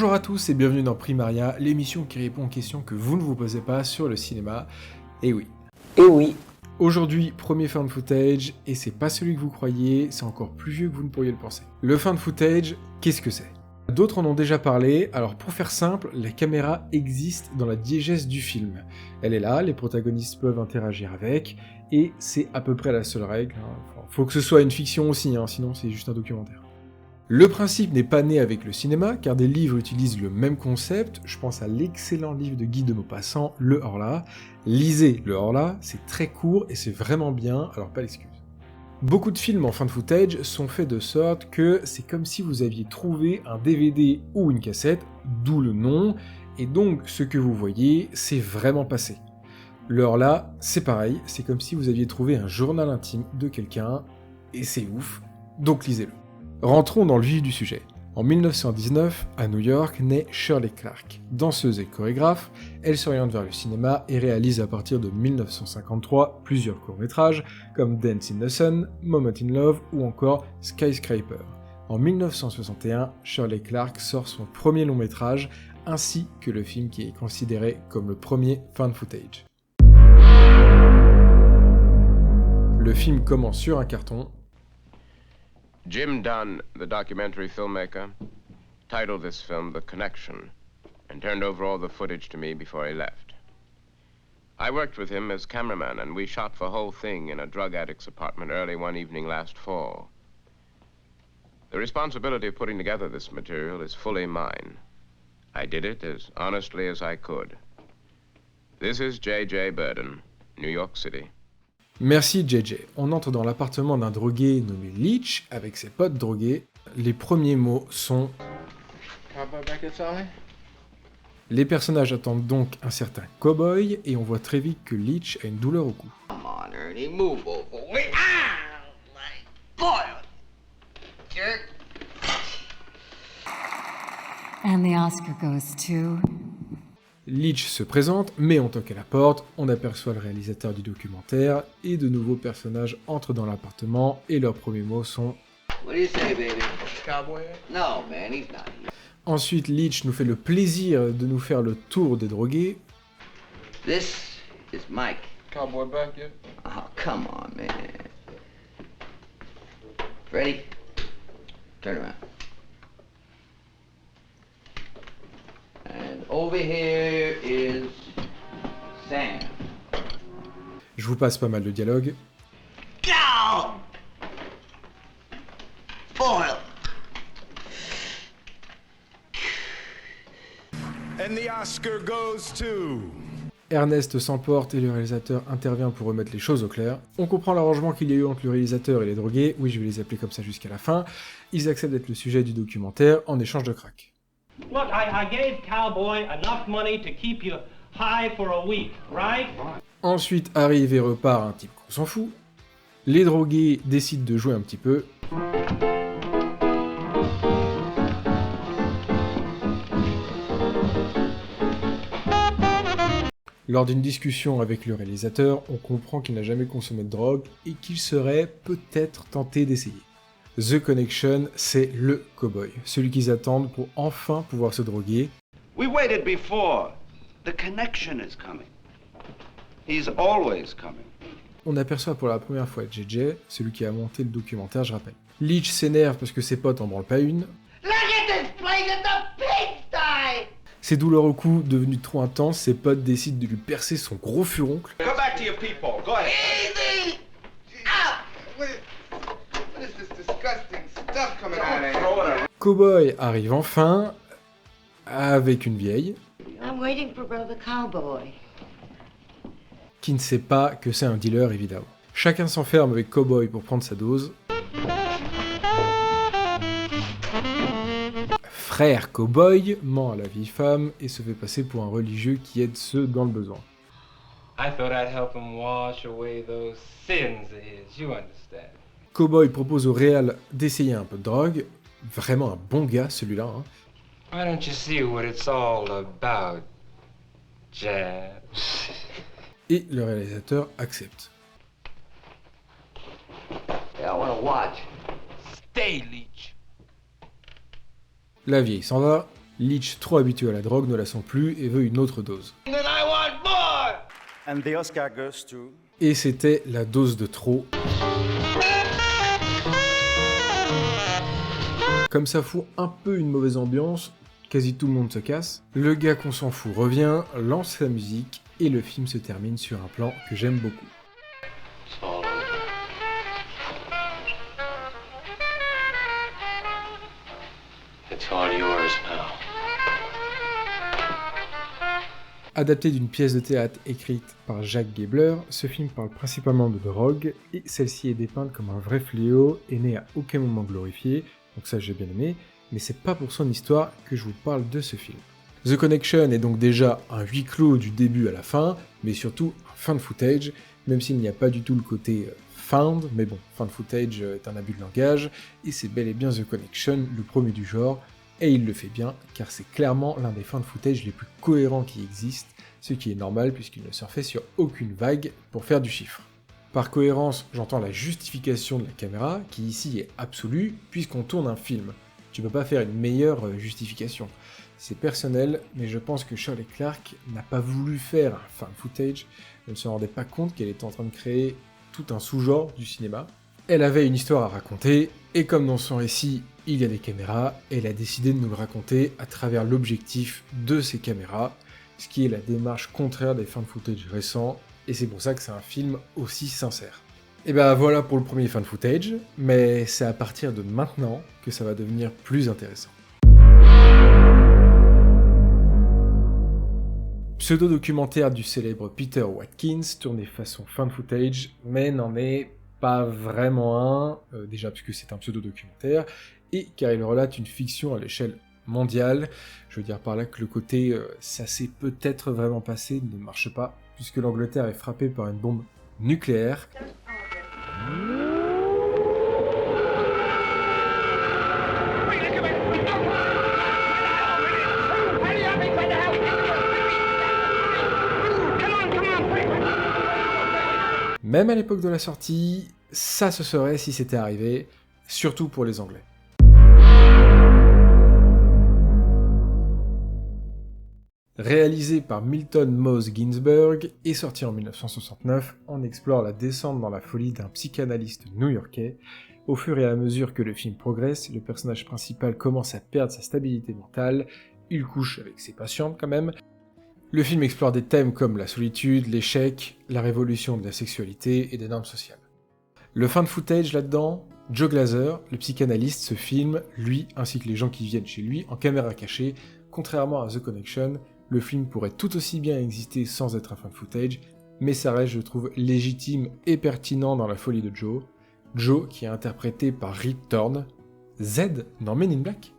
Bonjour à tous et bienvenue dans Primaria, l'émission qui répond aux questions que vous ne vous posez pas sur le cinéma. Et oui. Aujourd'hui, premier found footage, et c'est pas celui que vous croyez, c'est encore plus vieux que vous ne pourriez le penser. Le found footage, qu'est-ce que c'est ? D'autres en ont déjà parlé, alors pour faire simple, la caméra existe dans la diégèse du film. Elle est là, les protagonistes peuvent interagir avec, et c'est à peu près la seule règle. Faut que ce soit une fiction aussi, sinon c'est juste un documentaire. Le principe n'est pas né avec le cinéma, car des livres utilisent le même concept, je pense à l'excellent livre de Guy de Maupassant, Le Horla. Lisez Le Horla, c'est très court et c'est vraiment bien, alors pas d'excuse. Beaucoup de films en found footage sont faits de sorte que c'est comme si vous aviez trouvé un DVD ou une cassette, d'où le nom, et donc ce que vous voyez, c'est vraiment passé. Le Horla, c'est pareil, c'est comme si vous aviez trouvé un journal intime de quelqu'un, et c'est ouf, donc lisez-le. Rentrons dans le vif du sujet. En 1919, à New York, naît Shirley Clarke. Danseuse et chorégraphe, elle s'oriente vers le cinéma et réalise à partir de 1953 plusieurs courts-métrages comme Dance in the Sun, Moment in Love ou encore Skyscraper. En 1961, Shirley Clarke sort son premier long-métrage ainsi que le film qui est considéré comme le premier found footage. Le film commence sur un carton. Jim Dunn, the documentary filmmaker, titled this film The Connection and turned over all the footage to me before he left. I worked with him as cameraman and we shot the whole thing in a drug addict's apartment early one evening last fall. The responsibility of putting together this material is fully mine. I did it as honestly as I could. This is J.J. Burden, New York City. Merci JJ. On entre dans l'appartement d'un drogué nommé Leach avec ses potes drogués. Les premiers mots sont... Les personnages attendent donc un certain cow-boy et on voit très vite que Leach a une douleur au cou. Come on, Ernie, move over. Wait, my boy! Jerk. And the Oscar goes to... Leach se présente, mais on toque à la porte, on aperçoit le réalisateur du documentaire, et de nouveaux personnages entrent dans l'appartement, et leurs premiers mots sont... What do you say, baby? Cowboy? No, man, he's not here. Ensuite, Leach nous fait le plaisir de nous faire le tour des drogués. This is Mike. Cowboy back yet? Oh, come on, man. Freddie, turn around. And over here is Sam. Je vous passe pas mal de dialogue. Go! Foil. And the Oscar goes to... Ernest s'emporte et le réalisateur intervient pour remettre les choses au clair. On comprend l'arrangement qu'il y a eu entre le réalisateur et les drogués, oui je vais les appeler comme ça jusqu'à la fin. Ils acceptent d'être le sujet du documentaire en échange de crack. Look, I gave Cowboy enough money to keep you high for a week, right? Ensuite arrive et repart un type qu'on s'en fout. Les drogués décident de jouer un petit peu. Lors d'une discussion avec le réalisateur, on comprend qu'il n'a jamais consommé de drogue et qu'il serait peut-être tenté d'essayer. The Connection, c'est le cow-boy, celui qu'ils attendent pour enfin pouvoir se droguer. We waited before. The connection is coming. He's always coming. On aperçoit pour la première fois JJ, celui qui a monté le documentaire, je rappelle. Leach s'énerve parce que ses potes en branlent pas une. Look at this place, it's a pigsty! Ses douleurs au cou devenues trop intenses, ses potes décident de lui percer son gros furoncle. Go back to your people. Go ahead. Easy! Out! What is this disgusting stuff coming out of here? Cowboy arrive enfin, avec une vieille, I'm waiting for Brother Cowboy. qui ne sait pas que c'est un dealer évidemment. Chacun s'enferme avec Cowboy pour prendre sa dose. Frère Cowboy ment à la vieille femme et se fait passer pour un religieux qui aide ceux dans le besoin. I thought I'd help him wash away those sins of his, you understand. Cowboy propose au réal d'essayer un peu de drogue. Vraiment un bon gars celui-là. Why don't you see what it's all about, Jazz? Et le réalisateur accepte. Yeah, I wanna watch. Stay, Leach. La vieille s'en va. Leach, trop habitué à la drogue, ne la sent plus et veut une autre dose. Then I want more! And the Oscar goes to... Et c'était la dose de trop. Comme ça fout un peu une mauvaise ambiance, quasi tout le monde se casse. Le gars qu'on s'en fout revient, lance sa musique, et le film se termine sur un plan que j'aime beaucoup. Adapté d'une pièce de théâtre écrite par Jacques Gabler, ce film parle principalement de drogue, et celle-ci est dépeinte comme un vrai fléau et n'est à aucun moment glorifiée, donc ça j'ai bien aimé, mais c'est pas pour son histoire que je vous parle de ce film. The Connection est donc déjà un huis clos du début à la fin, mais surtout un found footage, même s'il n'y a pas du tout le côté found, mais bon, found footage est un abus de langage, et c'est bel et bien The Connection, le premier du genre, et il le fait bien, car c'est clairement l'un des found footage les plus cohérents qui existent, ce qui est normal puisqu'il ne surfait sur aucune vague pour faire du chiffre. Par cohérence, j'entends la justification de la caméra, qui ici est absolue, puisqu'on tourne un film. Tu peux pas faire une meilleure justification. C'est personnel, mais je pense que Shirley Clarke n'a pas voulu faire un found footage, elle ne se rendait pas compte qu'elle était en train de créer tout un sous-genre du cinéma. Elle avait une histoire à raconter, et comme dans son récit, il y a des caméras, elle a décidé de nous le raconter à travers l'objectif de ces caméras, ce qui est la démarche contraire des found footage récents, et c'est pour ça que c'est un film aussi sincère. Et ben voilà pour le premier found footage, mais c'est à partir de maintenant que ça va devenir plus intéressant. Pseudo-documentaire du célèbre Peter Watkins, tourné façon found footage, mais n'en est pas vraiment un, déjà puisque c'est un pseudo-documentaire, et car il relate une fiction à l'échelle mondiale. Je veux dire par là que le côté ça s'est peut-être vraiment passé ne marche pas, puisque l'Angleterre est frappée par une bombe nucléaire. Même à l'époque de la sortie, ça se serait si c'était arrivé, surtout pour les Anglais. Réalisé par Milton Mose Ginsberg et sorti en 1969, on explore la descente dans la folie d'un psychanalyste new-yorkais. Au fur et à mesure que le film progresse, le personnage principal commence à perdre sa stabilité mentale, il couche avec ses patientes quand même. Le film explore des thèmes comme la solitude, l'échec, la révolution de la sexualité et des normes sociales. Le found footage là-dedans, Joe Glaser, le psychanalyste, se filme, lui ainsi que les gens qui viennent chez lui, en caméra cachée. Contrairement à The Connection, le film pourrait tout aussi bien exister sans être un found footage, mais ça reste, je trouve, légitime et pertinent dans la folie de Joe. Joe qui est interprété par Rip Torn, Z dans Men in Black.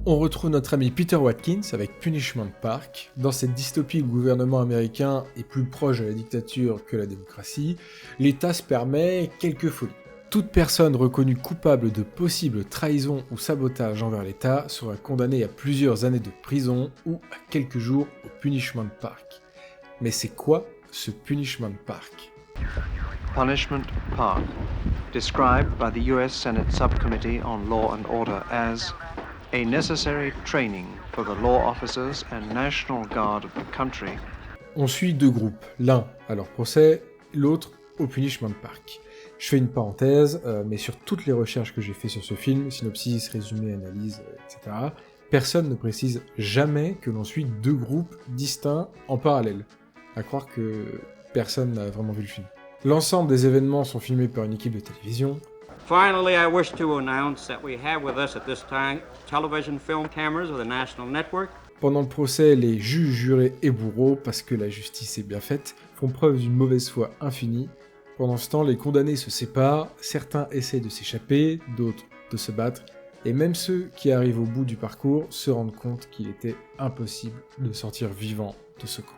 On retrouve notre ami Peter Watkins avec Punishment Park. Dans cette dystopie où le gouvernement américain est plus proche de la dictature que la démocratie, l'État se permet quelques folies. Toute personne reconnue coupable de possible trahison ou sabotage envers l'État sera condamnée à plusieurs années de prison ou à quelques jours au Punishment Park. Mais c'est quoi ce Punishment Park ? Punishment Park, described by the US Senate Subcommittee on Law and Order as a necessary training for the law officers and National Guard of the country. On suit deux groupes, l'un à leur procès, l'autre au Punishment Park. Je fais une parenthèse, mais sur toutes les recherches que j'ai fait sur ce film, synopsis, résumé, analyse, etc., personne ne précise jamais que l'on suit deux groupes distincts en parallèle. À croire que personne n'a vraiment vu le film. L'ensemble des événements sont filmés par une équipe de télévision. Finally, I wish to announce that we have with us at this time television film cameras of the National Network. Pendant le procès, les juges, jurés et bourreaux, parce que la justice est bien faite, font preuve d'une mauvaise foi infinie. Pendant ce temps, les condamnés se séparent, certains essaient de s'échapper, d'autres de se battre, et même ceux qui arrivent au bout du parcours se rendent compte qu'il était impossible de sortir vivant de ce camp.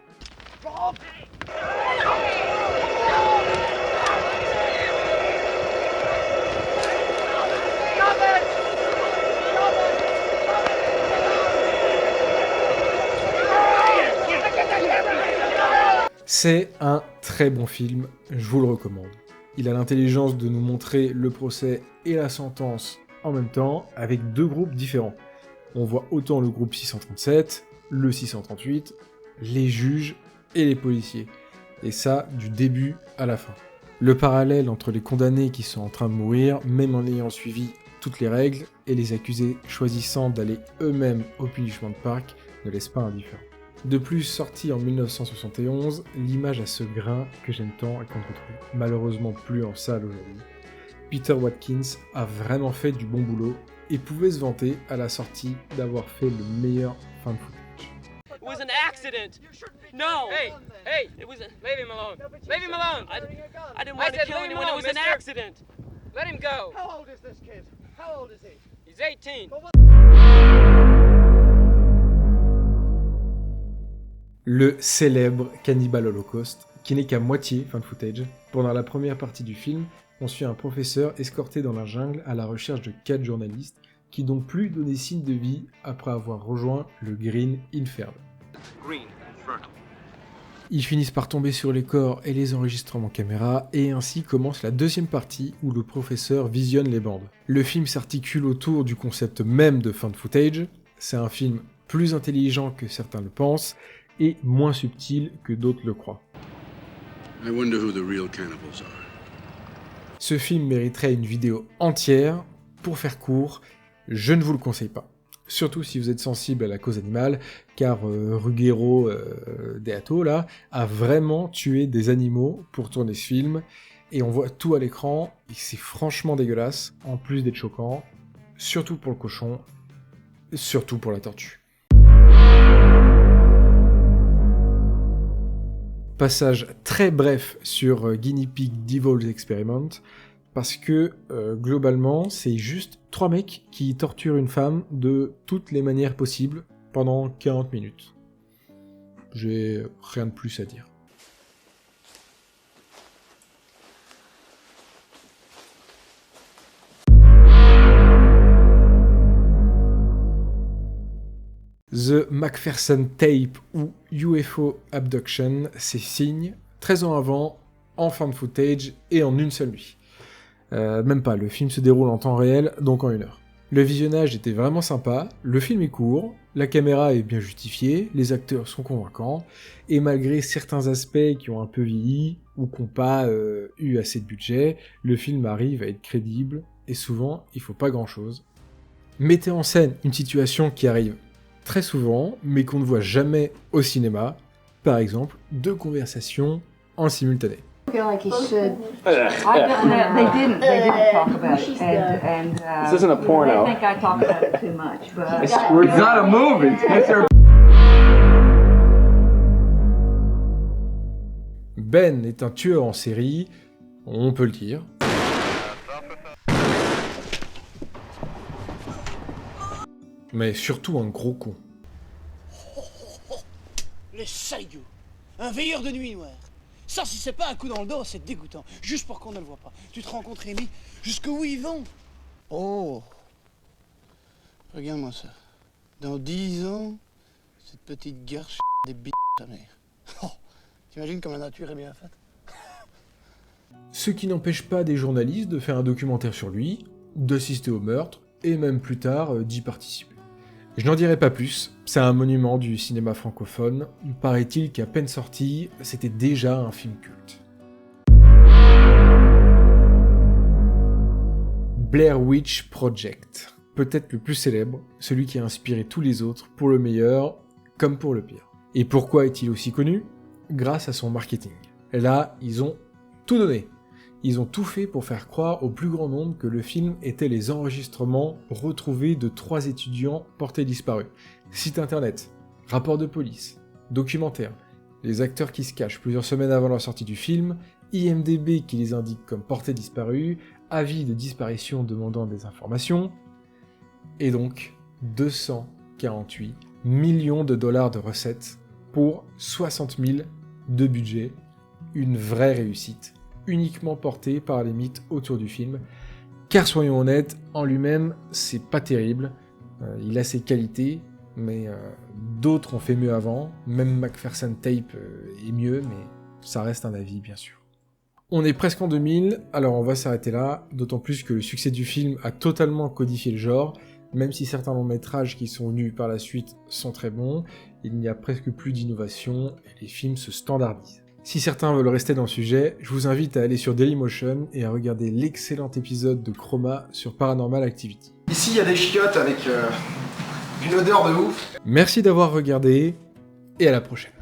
C'est un très bon film, je vous le recommande. Il a l'intelligence de nous montrer le procès et la sentence en même temps avec 2 groupes différents. On voit autant le groupe 637, le 638, les juges et les policiers. Et ça, du début à la fin. Le parallèle entre les condamnés qui sont en train de mourir, même en ayant suivi toutes les règles, et les accusés choisissant d'aller eux-mêmes au Punishment Park ne laisse pas indifférent. De plus, sorti en 1971, l'image a ce grain que j'aime tant et qu'on ne retrouve malheureusement plus en salle aujourd'hui. Peter Watkins a vraiment fait du bon boulot et pouvait se vanter à la sortie d'avoir fait le meilleur fan footage. It was an accident. No. Hey, it was. Leave him alone. Leave him alone. I didn't want to kill anyone. It was an accident. Let him go. How old is this kid? How old is he? He's 18. Le célèbre Cannibal Holocaust, qui n'est qu'à moitié fan footage. Pendant la première partie du film, on suit un professeur escorté dans la jungle à la recherche de 4 journalistes qui n'ont plus donné signe de vie après avoir rejoint le Green Inferno. Ils finissent par tomber sur les corps et les enregistrements caméra, et ainsi commence la deuxième partie où le professeur visionne les bandes. Le film s'articule autour du concept même de fan footage. C'est un film plus intelligent que certains le pensent, et moins subtil que d'autres le croient. I wonder who the real cannibals are. Ce film mériterait une vidéo entière. Pour faire court, je ne vous le conseille pas. Surtout si vous êtes sensible à la cause animale, car Ruggero Deodato là a vraiment tué des animaux pour tourner ce film, et on voit tout à l'écran, et c'est franchement dégueulasse, en plus d'être choquant, surtout pour le cochon, surtout pour la tortue. Passage très bref sur Guinea Pig Devil's Experiment, parce que globalement, c'est juste 3 mecs qui torturent une femme de toutes les manières possibles pendant 40 minutes. J'ai rien de plus à dire. The Macpherson Tape ou UFO Abduction, c'est signe, 13 ans avant, en fan footage et en une seule nuit. Même pas, le film se déroule en temps réel, donc en 1 heure. Le visionnage était vraiment sympa, le film est court, la caméra est bien justifiée, les acteurs sont convaincants, et malgré certains aspects qui ont un peu vieilli, ou qui n'ont pas eu assez de budget, le film arrive à être crédible, et souvent, il faut pas grand chose. Mettez en scène une situation qui arrive très souvent, mais qu'on ne voit jamais au cinéma, par exemple, 2 conversations en simultané. I feel like he should. They didn't talk about it, and this isn't a porno. I think I talked about it too much, but it's not a movie. Ben est un tueur en série, on peut le dire. Mais surtout un gros con. Les sailloux, un veilleur de nuit noire. Ça, si c'est pas un coup dans le dos, c'est dégoûtant. Juste pour qu'on ne le voit pas. Tu te rends compte, Rémi, jusqu'où ils vont? Oh, regarde-moi ça. Dans 10 ans, cette petite garce des bites ta mère. Oh, t'imagines comme la nature est bien faite? Ce qui n'empêche pas des journalistes de faire un documentaire sur lui, d'assister au meurtre, et même plus tard d'y participer. Je n'en dirai pas plus, c'est un monument du cinéma francophone, paraît-il qu'à peine sorti, c'était déjà un film culte. Blair Witch Project, peut-être le plus célèbre, celui qui a inspiré tous les autres, pour le meilleur comme pour le pire. Et pourquoi est-il aussi connu? Grâce à son marketing. Là, ils ont tout donné. Ils ont tout fait pour faire croire au plus grand nombre que le film était les enregistrements retrouvés de 3 étudiants portés disparus. Site internet, rapport de police, documentaire, les acteurs qui se cachent plusieurs semaines avant la sortie du film, IMDb qui les indique comme portés disparus, avis de disparition demandant des informations, et donc 248 millions de dollars de recettes pour 60 000 de budget, une vraie réussite, uniquement porté par les mythes autour du film, car soyons honnêtes, en lui-même, c'est pas terrible, il a ses qualités, mais d'autres ont fait mieux avant, même Macpherson Tape est mieux, mais ça reste un avis bien sûr. On est presque en 2000, alors on va s'arrêter là, d'autant plus que le succès du film a totalement codifié le genre, même si certains longs métrages qui sont venus par la suite sont très bons, il n'y a presque plus d'innovation et les films se standardisent. Si certains veulent rester dans le sujet, je vous invite à aller sur Dailymotion et à regarder l'excellent épisode de Chroma sur Paranormal Activity. Ici il y a des chiottes avec une odeur de ouf. Merci d'avoir regardé et à la prochaine.